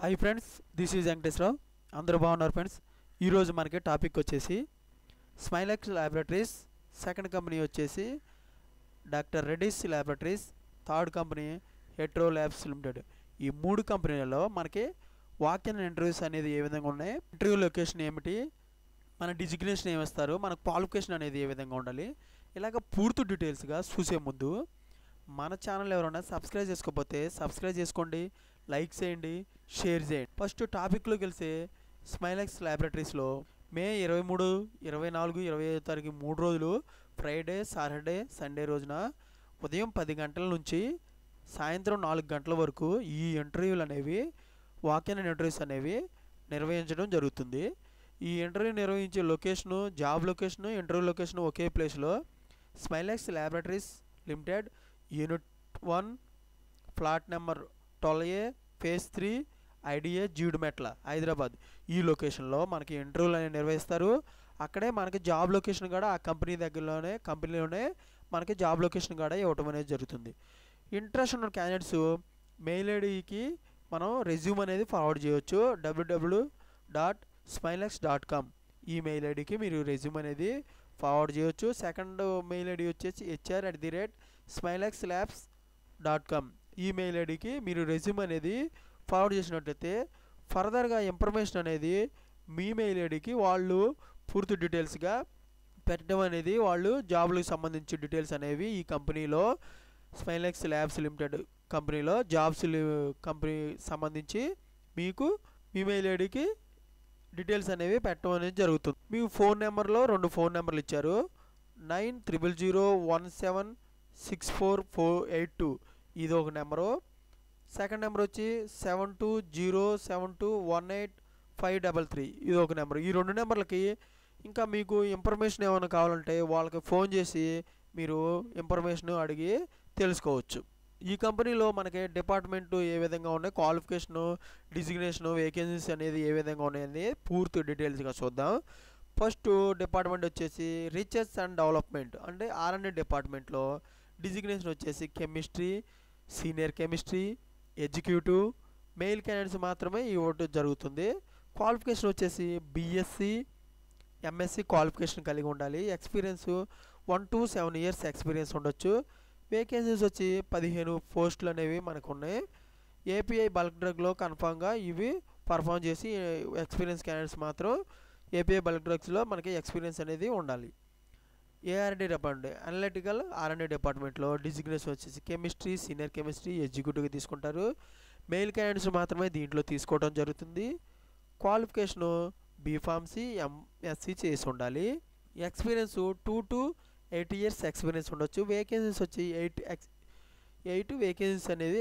Hi friends, this is Venkateswararao. అందరూ బాగున్నారు friends. ఈరోజు మనకి టాపిక్ వచ్చేసి స్మైలెక్స్ ల్యాబొరేటరీస్, సెకండ్ కంపెనీ వచ్చేసి doctor Reddy's laboratories, third company Hetero labs limited. ఈ మూడు కంపెనీలలో మనకి వాక్ ఇన్ ఇంటర్వ్యూస్ అనేది ఏ విధంగా ఉన్నాయి, ఇంటర్వ్యూ లొకేషన్ ఏమిటి, మన డిజిగ్నేషన్ ఏమిస్తారు, మన క్వాలిఫికేషన్ అనేది ఏ విధంగా ఉండాలి, ఇలాగ పూర్తి డీటెయిల్స్గా చూసే ముందు మన ఛానల్ ఎవరైనా సబ్స్క్రైబ్ చేసుకోకపోతే సబ్స్క్రైబ్ చేసుకోండి, లైక్ చేయండి, షేర్ చేయండి. ఫస్ట్ టాపిక్లోకి వెళ్తే స్మైలెక్స్ ల్యాబొరేటరీస్లో మే 23, 24, 25 తారీఖు 3 రోజులు ఫ్రైడే, సాటర్డే, సండే రోజున ఉదయం 10 గంటల నుంచి సాయంత్రం 4 గంటల వరకు ఈ ఇంటర్వ్యూలు అనేవి, వాక్-ఇన్ ఇంటర్వ్యూస్ అనేవి నిర్వహించడం జరుగుతుంది. ఈ ఇంటర్వ్యూ నిర్వహించే location, job location, interview location ఒకే ప్లేస్లో Smilex laboratories limited, unit 1, flat number 12A, phase 3, IDA, Jeedimetla, Hyderabad. ఈ లొకేషన్లో మనకి ఇంటర్వ్యూలు అనేవి నిర్వహిస్తారు. అక్కడే మనకి జాబ్ లొకేషన్ కూడా ఆ కంపెనీలోనే మనకి జాబ్ లొకేషన్ కూడా ఇవ్వటం అనేది జరుగుతుంది. ఇంట్రెస్ట్ ఉన్న క్యాండిడేట్స్ మెయిల్ ఐడికి మనం రెజ్యూమ్ అనేది ఫార్వర్డ్ చేయవచ్చు. www.smilex.com ఈ మెయిల్ ఐడికి మీరు రెజ్యూమ్ అనేది ఫార్వర్డ్ చేయవచ్చు. సెకండ్ మెయిల్ ఐడి వచ్చేసి hr@smilexlabs.com ఈ మెయిల్ ఐడికి మీరు రెజ్యూమ్ అనేది ఫార్వర్డ్ చేసినట్లయితే ఫర్దర్గా ఇన్ఫర్మేషన్ అనేది మీ మెయిల్ ఐడికి వాళ్ళు పూర్తి డీటెయిల్స్గా పెట్టడం అనేది, వాళ్ళు జాబ్లకు సంబంధించి డీటెయిల్స్ అనేవి ఈ కంపెనీలో స్మైలెక్స్ ల్యాబ్స్ లిమిటెడ్ కంపెనీలో కంపెనీ సంబంధించి మీకు మీ మెయిల్ ఐడికి డీటెయిల్స్ అనేవి పెట్టడం అనేది జరుగుతుంది. మీ ఫోన్ నెంబర్లో 2 ఫోన్ నెంబర్లు ఇచ్చారు. 9000176482 ఇది ఒక నెంబరు. సెకండ్ నెంబర్ వచ్చి 7207218533 ఇది ఒక నెంబర్. ఈ 2 నెంబర్లకి ఇంకా మీకు ఇన్ఫర్మేషన్ ఏమైనా కావాలంటే వాళ్ళకి ఫోన్ చేసి మీరు ఇన్ఫర్మేషన్ అడిగి తెలుసుకోవచ్చు. ఈ కంపెనీలో మనకి డిపార్ట్మెంట్ ఏ విధంగా ఉన్నాయి, క్వాలిఫికేషను, డిజిగ్నేషను, వేకెన్సీస్ అనేది ఏ విధంగా ఉన్నాయని పూర్తి డీటెయిల్స్గా చూద్దాం. ఫస్ట్ డిపార్ట్మెంట్ వచ్చేసి రీసెర్చ్ అండ్ డెవలప్మెంట్ అంటే R&D డిపార్ట్మెంట్లో డిజిగ్నేషన్ వచ్చేసి chemistry, senior chemistry, executive, mail candidates మాత్రమే ఇవ్వడం జరుగుతుంది. క్వాలిఫికేషన్ వచ్చేసి BSc, MSc క్వాలిఫికేషన్ కలిగి ఉండాలి. ఎక్స్పీరియన్స్ 1 to 7 years ఎక్స్పీరియన్స్ ఉండొచ్చు. వేకెన్సీస్ వచ్చి 15 పోస్టులు అనేవి మనకు ఉన్నాయి. API బల్క్ డ్రగ్లో కన్ఫామ్గా ఇవి పర్ఫామ్ చేసి ఎక్స్పీరియన్స్ క్యాండిడేట్స్ మాత్రం API బల్క్ డ్రగ్స్లో మనకి ఎక్స్పీరియన్స్ అనేది ఉండాలి. AR&D డిపార్ట్మెంట్ అనలిటికల్ R&D డిపార్ట్మెంట్లో డిజిగ్నేషన్ వచ్చేసి కెమిస్ట్రీ, సీనియర్ కెమిస్ట్రీ, ఎగ్జిక్యూటివ్గా తీసుకుంటారు. మెయిల్ క్యాండిడేట్స్ మాత్రమే దీంట్లో తీసుకోవడం జరుగుతుంది. క్వాలిఫికేషను BPharmC, MSc చేసి ఉండాలి. ఎక్స్పీరియన్స్ 2 to 8 years ఎక్స్పీరియన్స్ ఉండొచ్చు. వేకెన్సీస్ వచ్చి 8 వేకెన్సీస్ అనేది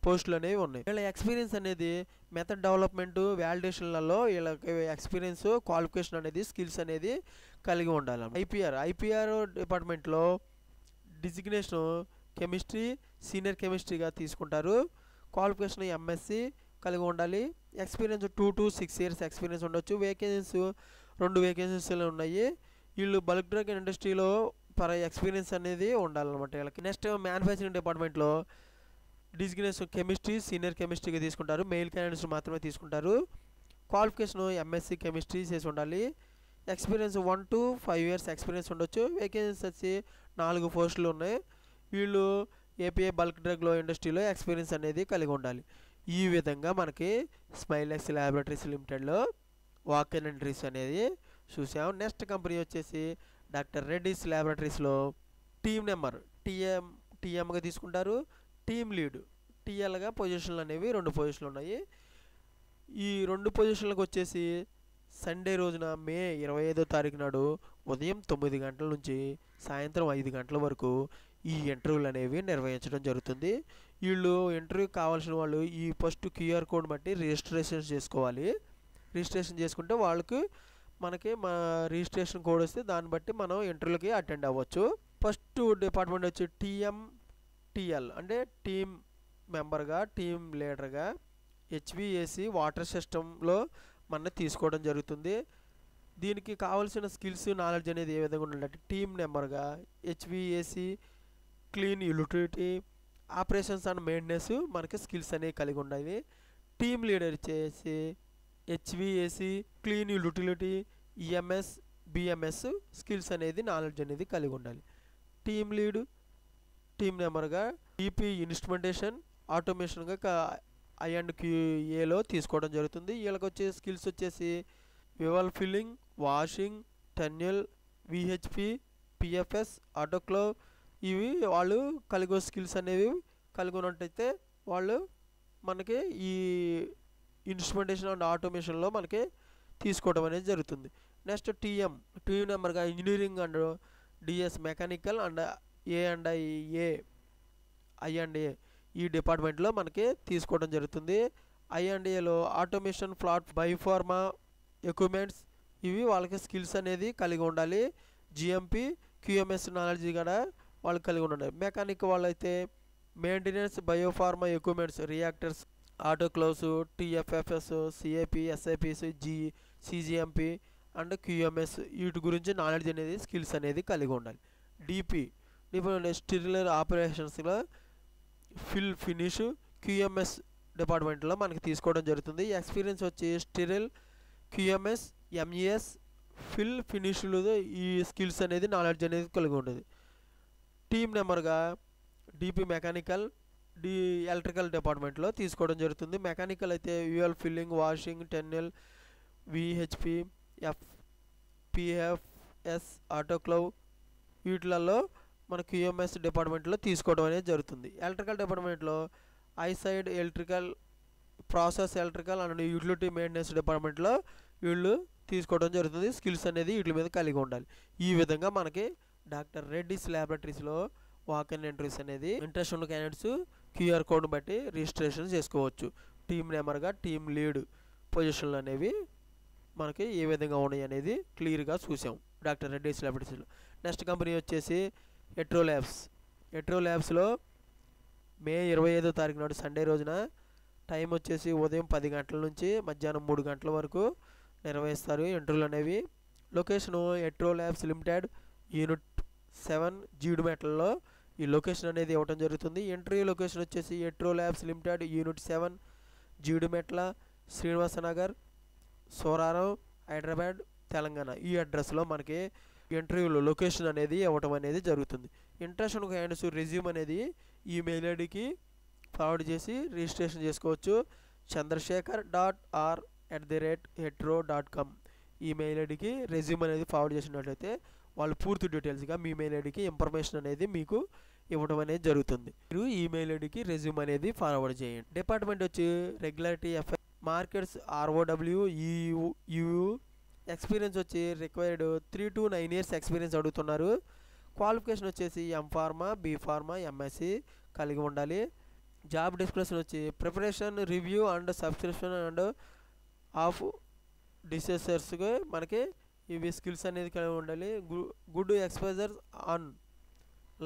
పోస్టులు అనేవి ఉన్నాయి. వీళ్ళ ఎక్స్పీరియన్స్ అనేది మెథడ్ డెవలప్మెంట్, వ్యాలిడేషన్లలో వీళ్ళకి ఎక్స్పీరియన్స్, క్వాలిఫికేషన్ అనేది, స్కిల్స్ అనేది కలిగి ఉండాలి. IPR డిపార్ట్మెంట్లో డిజిగ్నేషన్ కెమిస్ట్రీ, సీనియర్ కెమిస్ట్రీగా తీసుకుంటారు. క్వాలిఫికేషన్ MSc కలిగి ఉండాలి. ఎక్స్పీరియన్స్ 2 to 6 years ఎక్స్పీరియన్స్ ఉండొచ్చు. వేకెన్సీస్ 2 వేకెన్సీలు ఉన్నాయి. వీళ్ళు బల్క్ డ్రగ్ ఇండస్ట్రీలో ఎక్స్పీరియన్స్ అనేది ఉండాలన్నమాట వీళ్ళకి. నెక్స్ట్ మ్యానుఫ్యాక్చరింగ్ డిపార్ట్మెంట్లో డిజిగ్నేషన్ కెమిస్ట్రీ, సీనియర్ కెమిస్ట్రీగా తీసుకుంటారు. మెయిల్ క్యాండిడేట్స్ మాత్రమే తీసుకుంటారు. క్వాలిఫికేషన్ MSc కెమిస్ట్రీ చేసి ఉండాలి. ఎక్స్పీరియన్స్ 1 to 5 years ఎక్స్పీరియన్స్ ఉండొచ్చు. వేకెన్సీస్ వచ్చి 4 పోస్టులు ఉన్నాయి. వీళ్ళు API బల్క్ డ్రగ్లో ఇండస్ట్రీలో ఎక్స్పీరియన్స్ అనేది కలిగి ఉండాలి. ఈ విధంగా మనకి స్మైలెక్స్ ల్యాబొరేటరీస్ లిమిటెడ్లో వాక్-ఇన్ ఇంటర్వ్యూస్ అనేది చూసాం. నెక్స్ట్ కంపెనీ వచ్చేసి డాక్టర్ రెడ్డిస్ ల్యాబొరేటరీస్లో టీమ్ నెంబర్ TMగా తీసుకుంటారు. టీమ్ లీడ్ TLగా పొజిషన్లు అనేవి 2 పొజిషన్లు ఉన్నాయి. ఈ 2 పొజిషన్లకు వచ్చేసి సండే రోజున మే 25వ తారీఖు నాడు ఉదయం 9 గంటల నుంచి సాయంత్రం 5 గంటల వరకు ఈ ఇంటర్వ్యూలు అనేవి నిర్వహించడం జరుగుతుంది. వీళ్ళు ఇంటర్వ్యూ కావాల్సిన వాళ్ళు ఈ ఫస్ట్ QR కోడ్ బట్టి రిజిస్ట్రేషన్ చేసుకోవాలి. రిజిస్ట్రేషన్ చేసుకుంటే వాళ్ళకి మనకి రిజిస్ట్రేషన్ కోడ్ వస్తే దాన్ని బట్టి మనం ఇంటర్వ్యూకి అటెండ్ అవ్వచ్చు. ఫస్ట్ డిపార్ట్మెంట్ వచ్చి TL అంటే టీమ్ మెంబర్గా, టీమ్ లీడర్గా HVAC వాటర్ సిస్టంలో మనం తీసుకోవడం జరుగుతుంది. దీనికి కావాల్సిన స్కిల్స్, నాలెడ్జ్ అనేది ఏ విధంగా ఉండాలంటే టీమ్ మెంబర్గా HVAC, clean utility, operations and maintenance మనకి స్కిల్స్ అనేవి కలిగి ఉండాలి. టీమ్ లీడర్ వచ్చేసి HVAC, clean utility, EMS, BMS skills అనేది నాలెడ్జ్ అనేది కలిగి ఉండాలి. Team lead team number EP instrumentation, ఆటోమేషన్గా I&QAలో తీసుకోవడం జరుగుతుంది. వీళ్ళకి వచ్చే స్కిల్స్ వచ్చేసి vial filling, washing, tunnel, VHP, PFS, autoclave ఇవి వాళ్ళు కలిగే స్కిల్స్ అనేవి కలిగి ఉన్నట్టయితే వాళ్ళు మనకి ఈ ఇన్స్ట్రుమెంటేషన్ అండ్ ఆటోమేషన్లో మనకి తీసుకోవడం అనేది జరుగుతుంది. నెక్స్ట్ టీమ్ నెంబర్గా engineering and DS mechanical and I&A ఈ డిపార్ట్మెంట్లో మనకి తీసుకోవడం జరుగుతుంది. I&Aలో ఆటోమేషన్, ప్లాట్, బయోఫార్మా ఎక్విప్మెంట్స్ ఇవి వాళ్ళకి స్కిల్స్ అనేది కలిగి ఉండాలి. జిఎంపి, క్యూఎంఎస్ నాలెడ్జ్ కూడా వాళ్ళు కలిగి ఉండాలి. మెకానిక్ వాళ్ళైతే maintenance, biopharma equipments, reactors, autoclaves, TFFS, CAP, SIPs, CGMP and QMS వీటి గురించి నాలెడ్జ్ అనేది స్కిల్స్ అనేది కలిగి ఉండాలి. డిపి స్టిరర్ ఆపరేషన్స్లో ఫిల్ ఫినిష్, క్యూఎంఎస్ డిపార్ట్మెంట్లో మనకి తీసుకోవడం జరుగుతుంది. ఎక్స్పీరియన్స్ వచ్చి స్టిరల్, క్యూఎంఎస్, ఎంఈఎస్, ఫిల్ ఫినిష్లు ఈ స్కిల్స్ అనేది నాలెడ్జ్ అనేది కలిగి ఉంటుంది. టీమ్ నెంబర్గా డిపి మెకానికల్, ఎలక్ట్రికల్ డిపార్ట్మెంట్లో తీసుకోవడం జరుగుతుంది. మెకానికల్ అయితే vial filling, washing, tunnel, VHP, PFS, autoclave వీటిలలో మన క్యూఎంఎస్ డిపార్ట్మెంట్లో తీసుకోవడం అనేది జరుగుతుంది. ఎలక్ట్రికల్ డిపార్ట్మెంట్లో ఐసైడ్, electrical, process electrical and utility maintenance డిపార్ట్మెంట్లో వీళ్ళు తీసుకోవడం జరుగుతుంది. స్కిల్స్ అనేది వీటి మీద కలిగి ఉండాలి. ఈ విధంగా మనకి డాక్టర్ రెడ్డిస్ ల్యాబొరేటరీస్లో వాక్-ఇన్ ఇంటర్వ్యూస్ అనేది ఇంట్రెస్ట్ ఉన్న క్యాండిడేట్స్ క్యూఆర్ కోడ్ని బట్టి రిజిస్ట్రేషన్ చేసుకోవచ్చు. టీమ్ నెంబర్గా టీమ్ లీడ్ పొజిషన్లు అనేవి మనకి ఏ విధంగా ఉన్నాయి అనేది క్లియర్గా చూసాం డాక్టర్ రెడ్డిస్ ల్యాబొరేటరీస్లో. నెక్స్ట్ కంపెనీ వచ్చేసి ఎట్రో ల్యాబ్స్లో మే 25వ తారీఖు నాడు సండే రోజున టైం వచ్చేసి ఉదయం 10 గంటల నుంచి మధ్యాహ్నం 3 గంటల వరకు నిర్వహిస్తారు ఇంటర్వ్యూలు అనేవి. Location Hetero labs limited, unit 7, జీడిమెట్లలో ఈ లొకేషన్ అనేది ఇవ్వడం జరుగుతుంది. ఇంటర్వ్యూ లొకేషన్ వచ్చేసి Hetero labs limited, unit 7, Jeedimetla, Srinivasanagar, Sooraram, Hyderabad, Telangana ఈ అడ్రస్లో మనకి ఇంటర్వ్యూలో లొకేషన్ అనేది ఇవ్వటం అనేది జరుగుతుంది. ఇంట్రెస్ట్ ఉన్న క్యాండిడేట్స్ రెజ్యూమ్ అనేది ఈమెయిల్ ఐడికి ఫార్వర్డ్ చేసి రిజిస్ట్రేషన్ చేసుకోవచ్చు. chandrasekhar.r@hetero.com ఈమెయిల్ ఐడికి రెజ్యూమ్ అనేది ఫార్వర్డ్ చేసినట్లయితే వాళ్ళు పూర్తి డీటెయిల్స్గా మీ ఈమెయిల్ ఐడికి ఇన్ఫర్మేషన్ అనేది మీకు ఇవ్వడం అనేది జరుగుతుంది. మీరు ఈమెయిల్ ఐడికి రెజ్యూమ్ అనేది ఫార్వర్డ్ చేయండి. డిపార్ట్మెంట్ వచ్చి regulatory affairs, markets, ROW, EU. Experience వచ్చి రిక్వైర్డ్ 3 to 9 years ఎక్స్పీరియన్స్ అడుగుతున్నారు. క్వాలిఫికేషన్ వచ్చేసి M.Pharma, B.Pharma, MSc కలిగి ఉండాలి. జాబ్ డిస్క్రిప్షన్ వచ్చి preparation, review and subscription and of డిసెసర్స్గా మనకి ఇవి స్కిల్స్ అనేది కలిగి ఉండాలి. Good exposure on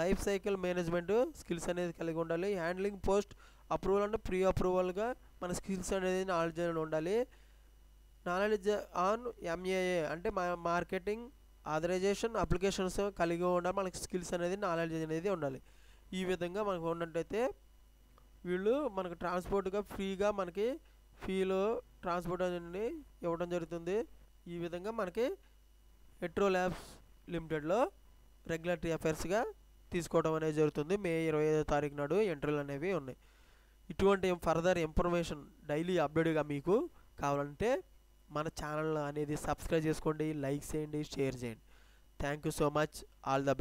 life cycle management skills అనేది కలిగి ఉండాలి. Handling post approval and pre అప్రూవల్గా మన స్కిల్స్ అనేది నాలెడ్జ్ అనేది ఉండాలి. నాలెడ్జ్ ఆన్ MAA అంటే మార్కెటింగ్ ఆథరైజేషన్ అప్లికేషన్స్ కలిగి ఉండాలి. మనకి స్కిల్స్ అనేది నాలెడ్జ్ అనేది ఉండాలి. ఈ విధంగా మనకు ఉన్నట్టయితే వీళ్ళు మనకు ట్రాన్స్పోర్ట్గా ఫ్రీగా మనకి ఫీలో ట్రాన్స్పోర్ట్ అనేది ఇవ్వడం జరుగుతుంది. ఈ విధంగా మనకి ఎట్రో ల్యాబ్స్ లిమిటెడ్లో రెగ్యులేటరీ అఫైర్స్గా తీసుకోవడం అనేది జరుగుతుంది. మే 25వ తారీఖు నాడు ఇంటర్వ్యూలు అనేవి ఉన్నాయి. ఇటువంటి ఫర్దర్ ఇన్ఫర్మేషన్ డైలీ అప్డేట్గా మీకు కావాలంటే మన ఛానల్ అనేది సబ్స్క్రైబ్ చేసుకోండి, లైక్ చేయండి, షేర్ చేయండి. Thank you so much. All the best.